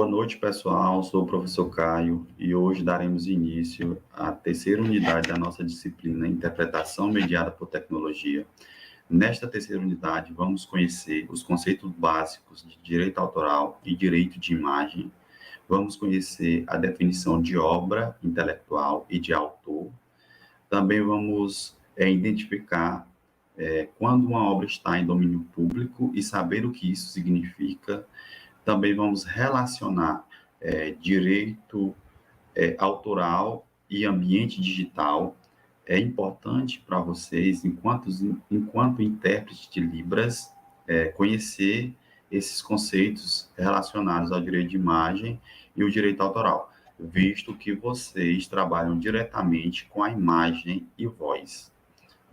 Boa noite, pessoal. Sou o professor Caio e hoje daremos início à terceira unidade da nossa disciplina Interpretação Mediada por Tecnologia. Nesta terceira unidade, vamos conhecer os conceitos básicos de direito autoral e direito de imagem. Vamos conhecer a definição de obra intelectual e de autor. Também vamos identificar quando uma obra está em domínio público e saber o que isso significa. Também vamos relacionar direito autoral e ambiente digital. É importante para vocês, enquanto intérprete de Libras, conhecer esses conceitos relacionados ao direito de imagem e o direito autoral, visto que vocês trabalham diretamente com a imagem e voz.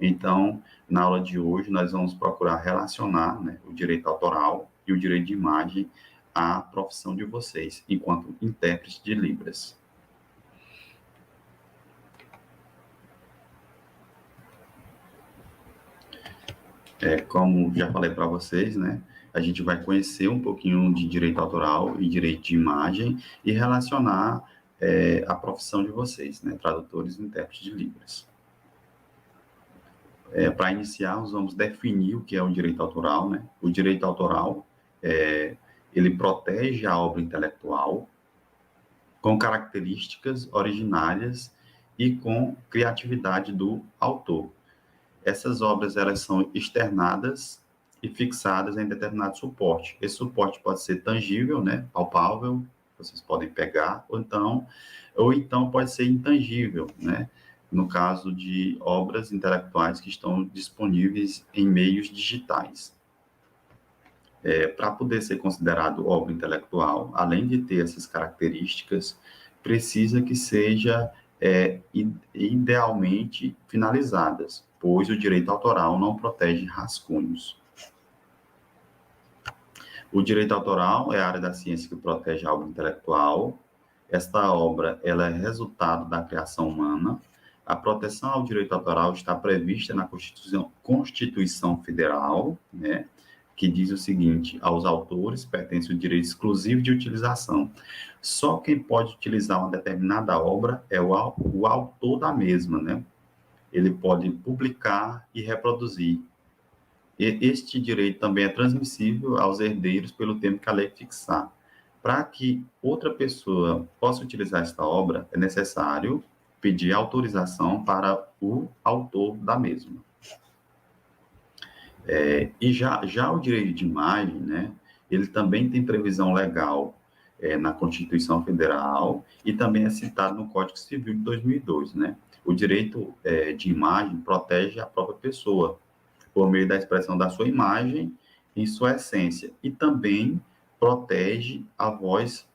Então, na aula de hoje, nós vamos procurar relacionar, né, o direito autoral e o direito de imagem à profissão de vocês, enquanto intérprete de Libras. Como já falei para vocês, né, a gente vai conhecer um pouquinho de direito autoral e direito de imagem e relacionar a profissão de vocês, né, tradutores e intérpretes de Libras. Para iniciar, nós vamos definir o que é o direito autoral, né? O direito autoral, ele protege a obra intelectual com características originárias e com criatividade do autor. Essas obras, elas são externadas e fixadas em determinado suporte. Esse suporte pode ser tangível, né? Palpável, vocês podem pegar, ou então pode ser intangível, né? No caso de obras intelectuais que estão disponíveis em meios digitais. Para poder ser considerado obra intelectual, além de ter essas características, precisa que seja idealmente finalizadas, pois o direito autoral não protege rascunhos. O direito autoral é a área da ciência que protege a obra intelectual. Esta obra ela é resultado da criação humana. A proteção ao direito autoral está prevista na Constituição Federal, né, que diz o seguinte: aos autores pertence o direito exclusivo de utilização. Só quem pode utilizar uma determinada obra é o autor da mesma, né? Ele pode publicar e reproduzir. Este direito também é transmissível aos herdeiros pelo tempo que a lei fixar. Para que outra pessoa possa utilizar esta obra, é necessário pedir autorização para o autor da mesma. E já o direito de imagem, né, ele também tem previsão legal na Constituição Federal e também é citado no Código Civil de 2002, né? O direito de imagem protege a própria pessoa por meio da expressão da sua imagem em sua essência e também protege a voz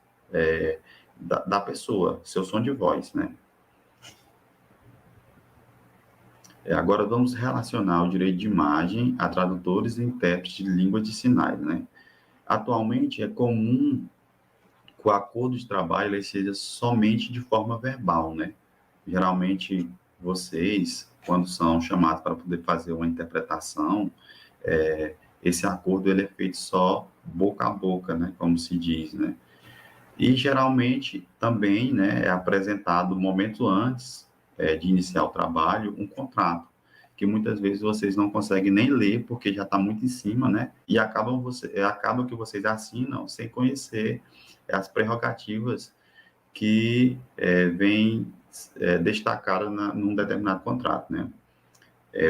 da pessoa, seu som de voz, né? Agora vamos relacionar o direito de imagem a tradutores e intérpretes de língua de sinais, né? Atualmente é comum que o acordo de trabalho ele seja somente de forma verbal, né? Geralmente vocês, quando são chamados para poder fazer uma interpretação, esse acordo ele é feito só boca a boca, né? Como se diz, né? E geralmente também, né, é apresentado um momento antes de iniciar o trabalho, um contrato, que muitas vezes vocês não conseguem nem ler, porque já está muito em cima, né, e acaba que vocês assinam sem conhecer as prerrogativas que vêm destacadas num determinado contrato, né.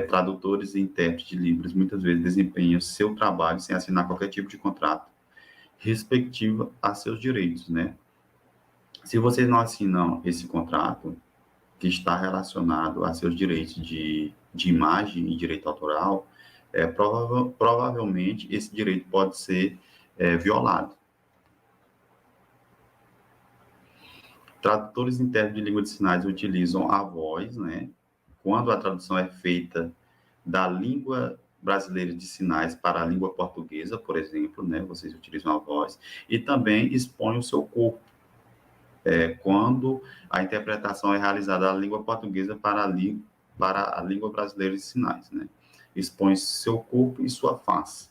Tradutores e intérpretes de Libras muitas vezes desempenham seu trabalho sem assinar qualquer tipo de contrato, respectiva a seus direitos, né. Se vocês não assinam esse contrato, que está relacionado a seus direitos de imagem e direito autoral, provavelmente esse direito pode ser violado. Tradutores intérpretes de língua de sinais utilizam a voz, né? Quando a tradução é feita da língua brasileira de sinais para a língua portuguesa, por exemplo, né? Vocês utilizam a voz e também expõem o seu corpo. Quando a interpretação é realizada da língua portuguesa para a língua brasileira de sinais, né? Expõe seu corpo e sua face.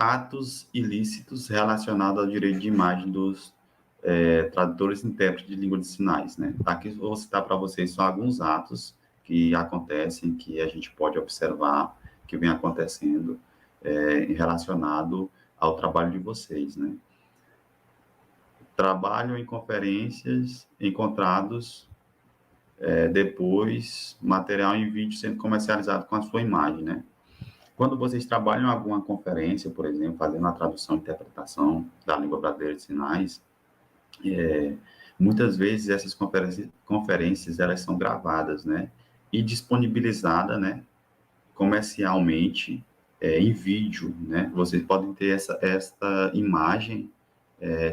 atos ilícitos relacionados ao direito de imagem dos tradutores e intérpretes de língua de sinais, né? Aqui eu vou citar para vocês só alguns atos que acontecem, que a gente pode observar, que vem acontecendo relacionado ao trabalho de vocês, né? Trabalho em conferências encontrados depois, material em vídeo sendo comercializado com a sua imagem, né? Quando vocês trabalham em alguma conferência, por exemplo, fazendo a tradução e interpretação da língua brasileira de sinais, muitas vezes essas conferências elas são gravadas, né? E disponibilizadas, né? Comercialmente em vídeo, né? Vocês podem ter esta imagem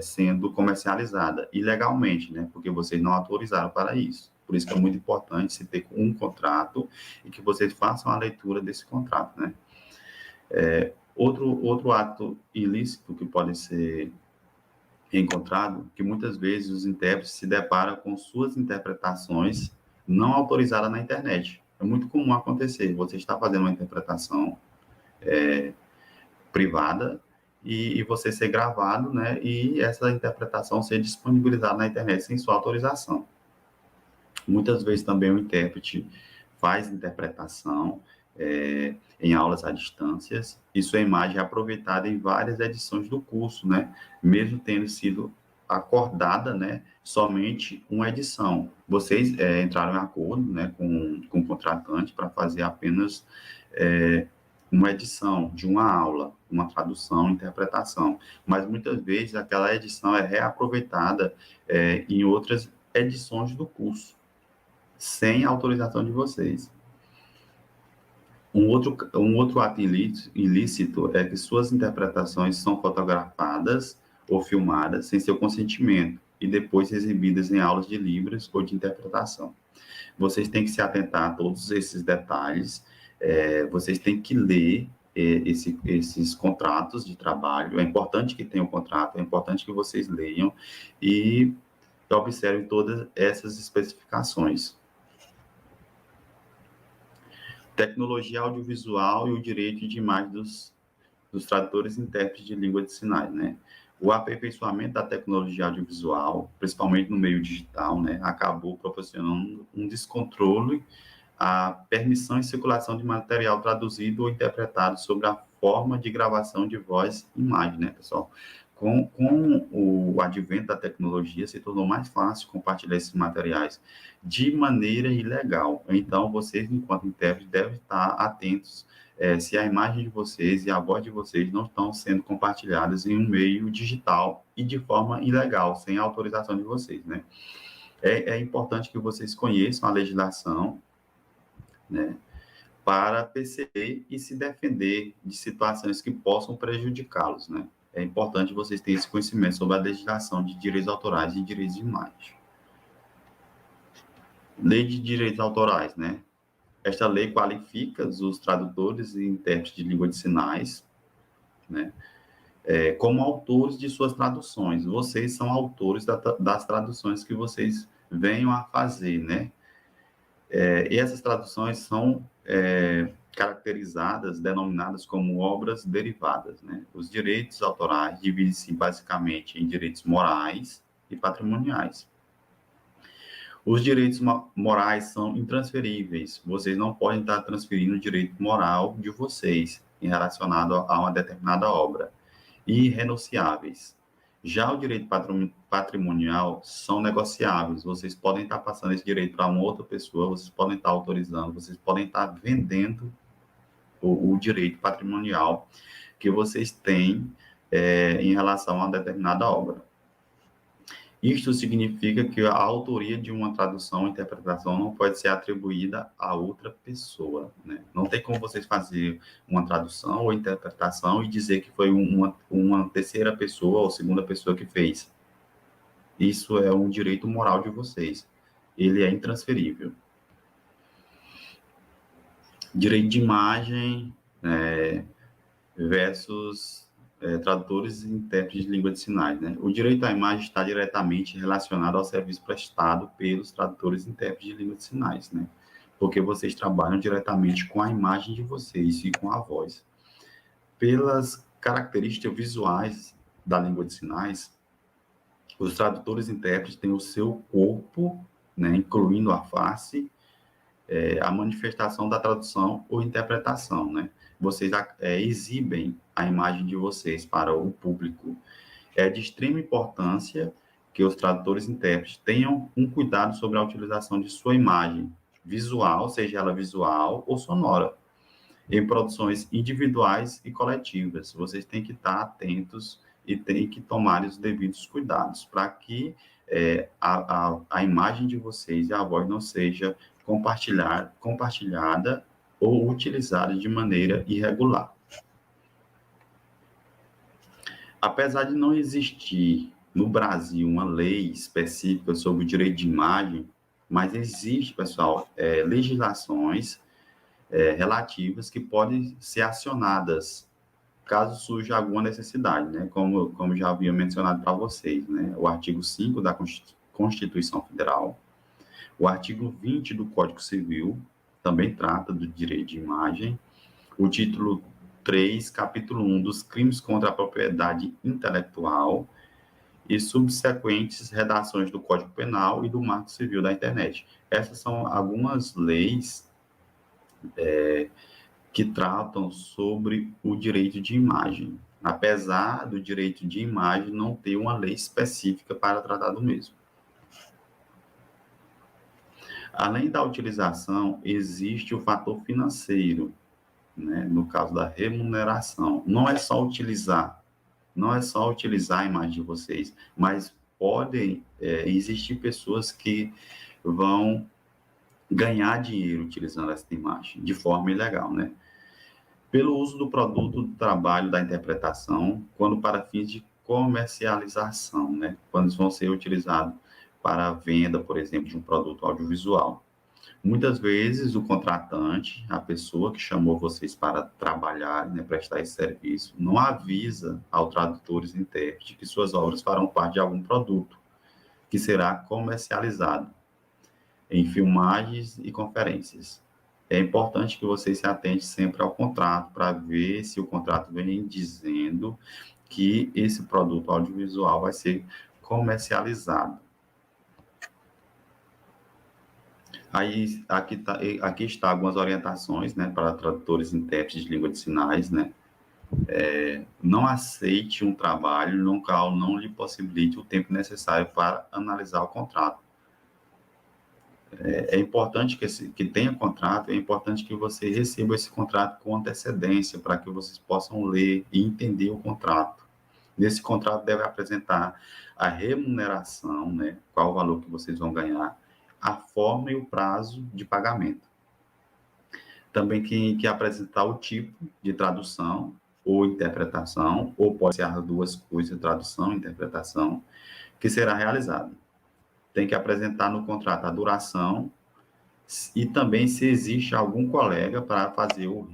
sendo comercializada ilegalmente, né? Porque vocês não autorizaram para isso. Por isso que é muito importante se ter um contrato e que vocês façam a leitura desse contrato, né? Outro ato ilícito que pode ser encontrado, que muitas vezes os intérpretes se deparam com suas interpretações não autorizadas na internet. É muito comum acontecer. Você está fazendo uma interpretação privada e você ser gravado, né? E essa interpretação ser disponibilizada na internet sem sua autorização. Muitas vezes também o intérprete faz interpretação em aulas à distância e sua imagem é aproveitada em várias edições do curso, né? Mesmo tendo sido acordada, né? Somente uma edição. Vocês entraram em acordo, né? Com o contratante para fazer apenas uma edição de uma aula, uma tradução, interpretação. Mas muitas vezes aquela edição é reaproveitada em outras edições do curso, sem autorização de vocês. Um outro ato ilícito é que suas interpretações são fotografadas ou filmadas sem seu consentimento e depois exibidas em aulas de Libras ou de interpretação. Vocês têm que se atentar a todos esses detalhes, vocês têm que ler esses contratos de trabalho. É importante que tenham contrato, é importante que vocês leiam e observem todas essas especificações. Tecnologia audiovisual e o direito de imagem dos tradutores e intérpretes de língua de sinais, né? O aperfeiçoamento da tecnologia audiovisual, principalmente no meio digital, né, acabou proporcionando um descontrole à permissão e circulação de material traduzido ou interpretado sobre a forma de gravação de voz e imagem, né, pessoal? Com o advento da tecnologia, se tornou mais fácil compartilhar esses materiais de maneira ilegal. Então, vocês, enquanto intérpretes, devem estar atentos se a imagem de vocês e a voz de vocês não estão sendo compartilhadas em um meio digital e de forma ilegal, sem a autorização de vocês, né? É importante que vocês conheçam a legislação, né, para perceber e se defender de situações que possam prejudicá-los, né? É importante vocês terem esse conhecimento sobre a legislação de direitos autorais e direitos de imagem. Lei de direitos autorais, né? Esta lei qualifica os tradutores e intérpretes de língua de sinais, né, como autores de suas traduções. Vocês são autores das traduções que vocês venham a fazer, né? E essas traduções são caracterizadas, denominadas como obras derivadas, né? Os direitos autorais dividem-se basicamente em direitos morais e patrimoniais. Os direitos morais são intransferíveis. Vocês não podem estar transferindo o direito moral de vocês em relacionado a uma determinada obra. E irrenunciáveis. Já o direito patrimonial são negociáveis. Vocês podem estar passando esse direito para uma outra pessoa, vocês podem estar autorizando, vocês podem estar vendendo o direito patrimonial que vocês têm em relação a uma determinada obra. Isto significa que a autoria de uma tradução ou interpretação não pode ser atribuída a outra pessoa, né? Não tem como vocês fazer uma tradução ou interpretação e dizer que foi uma terceira pessoa ou segunda pessoa que fez. Isso é um direito moral de vocês. Ele é intransferível. Direito de imagem versus tradutores e intérpretes de língua de sinais, né? O direito à imagem está diretamente relacionado ao serviço prestado pelos tradutores e intérpretes de língua de sinais, né? Porque vocês trabalham diretamente com a imagem de vocês e com a voz. Pelas características visuais da língua de sinais, os tradutores e intérpretes têm o seu corpo, né, incluindo a face, a manifestação da tradução ou interpretação, né? Vocês exibem a imagem de vocês para o público. É de extrema importância que os tradutores e intérpretes tenham um cuidado sobre a utilização de sua imagem visual, seja ela visual ou sonora, em produções individuais e coletivas. Vocês têm que estar atentos e têm que tomar os devidos cuidados para que a imagem de vocês e a voz não seja compartilhada ou utilizada de maneira irregular. Apesar de não existir no Brasil uma lei específica sobre o direito de imagem, mas existe, pessoal, legislações relativas que podem ser acionadas caso surja alguma necessidade, né? Como já havia mencionado para vocês, né? O artigo 5 da Constituição Federal, o artigo 20 do Código Civil também trata do direito de imagem, o título 3, capítulo 1 dos crimes contra a propriedade intelectual e subsequentes redações do Código Penal e do Marco Civil da Internet. Essas são algumas leis que tratam sobre o direito de imagem, apesar do direito de imagem não ter uma lei específica para tratar do mesmo. Além da utilização, existe o fator financeiro, né, no caso da remuneração. Não é só utilizar a imagem de vocês, mas podem existir pessoas que vão ganhar dinheiro utilizando essa imagem de forma ilegal, né? Pelo uso do produto, do trabalho, da interpretação, quando para fins de comercialização, né? Quando eles vão ser utilizados para a venda, por exemplo, de um produto audiovisual. Muitas vezes o contratante, a pessoa que chamou vocês para trabalhar, né, prestar esse serviço, não avisa aos tradutores e intérpretes que suas obras farão parte de algum produto que será comercializado em filmagens e conferências. É importante que vocês se atentem sempre ao contrato para ver se o contrato vem dizendo que esse produto audiovisual vai ser comercializado. Aí, aqui está algumas orientações, né, para tradutores e intérpretes de língua de sinais, né? Não aceite um trabalho no qual não lhe possibilite o tempo necessário para analisar o contrato. É importante que tenha contrato, é importante que você receba esse contrato com antecedência, para que vocês possam ler e entender o contrato. Nesse contrato deve apresentar a remuneração, né, qual o valor que vocês vão ganhar, a forma e o prazo de pagamento. Também que apresentar o tipo de tradução ou interpretação, ou pode ser as duas coisas, tradução e interpretação, que será realizada. Tem que apresentar no contrato a duração e também se existe algum colega para fazer o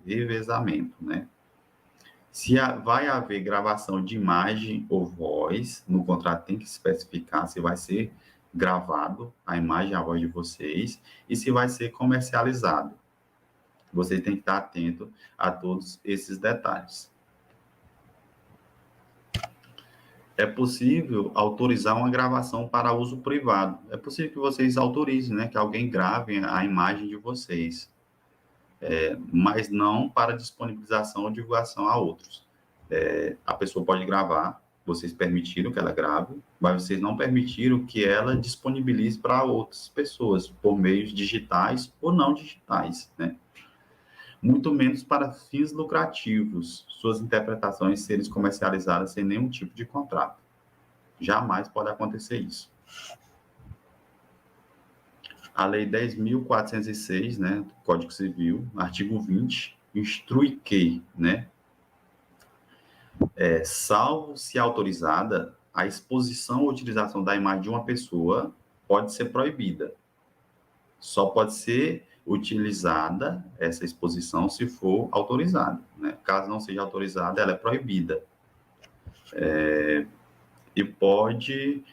revezamento, né? Se vai haver gravação de imagem ou voz, no contrato tem que especificar se vai ser gravado a imagem e a voz de vocês e se vai ser comercializado. Vocês têm que estar atento a todos esses detalhes. É possível autorizar uma gravação para uso privado. É possível que vocês autorizem, né, que alguém grave a imagem de vocês, mas não para disponibilização ou divulgação a outros. A pessoa pode gravar, vocês permitiram que ela grave, mas vocês não permitiram que ela disponibilize para outras pessoas, por meios digitais ou não digitais, né? Muito menos para fins lucrativos, suas interpretações serem comercializadas sem nenhum tipo de contrato. Jamais pode acontecer isso. A Lei 10.406, né, do Código Civil, artigo 20, instrui que, né, salvo se autorizada, a exposição ou utilização da imagem de uma pessoa pode ser proibida. Só pode ser utilizada essa exposição se for autorizada, né? Caso não seja autorizada, ela é proibida. E pode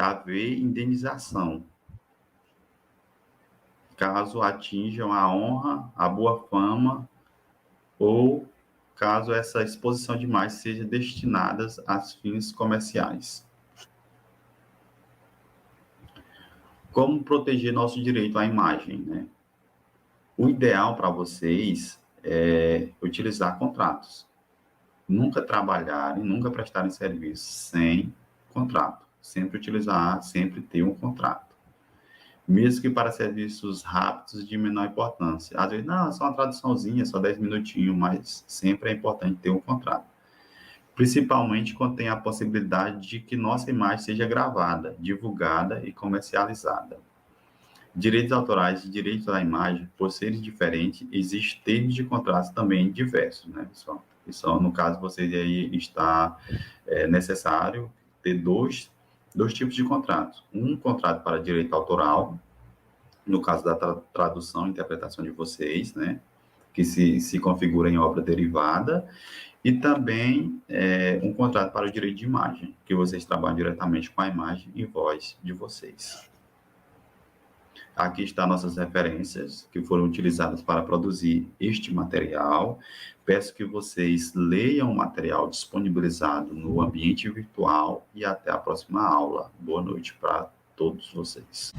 haver indenização, caso atinjam a honra, a boa fama ou caso essa exposição de imagem seja destinada a fins comerciais. Como proteger nosso direito à imagem, né? O ideal para vocês é utilizar contratos. Nunca trabalharem, nunca prestarem serviço sem contrato. Sempre utilizar, sempre ter um contrato. Mesmo que para serviços rápidos de menor importância. Às vezes, não, é só uma traduçãozinha, só 10 minutinhos, mas sempre é importante ter um contrato. Principalmente quando tem a possibilidade de que nossa imagem seja gravada, divulgada e comercializada. Direitos autorais e direitos da imagem, por serem diferentes, existem termos de contratos também diversos, né, pessoal? Isso, no caso, vocês aí está necessário ter dois tipos de contratos. Um contrato para direito autoral, no caso da tradução e interpretação de vocês, né, que se configura em obra derivada, e também um contrato para o direito de imagem, que vocês trabalham diretamente com a imagem e voz de vocês. Aqui estão nossas referências que foram utilizadas para produzir este material. Peço que vocês leiam o material disponibilizado no ambiente virtual e até a próxima aula. Boa noite para todos vocês.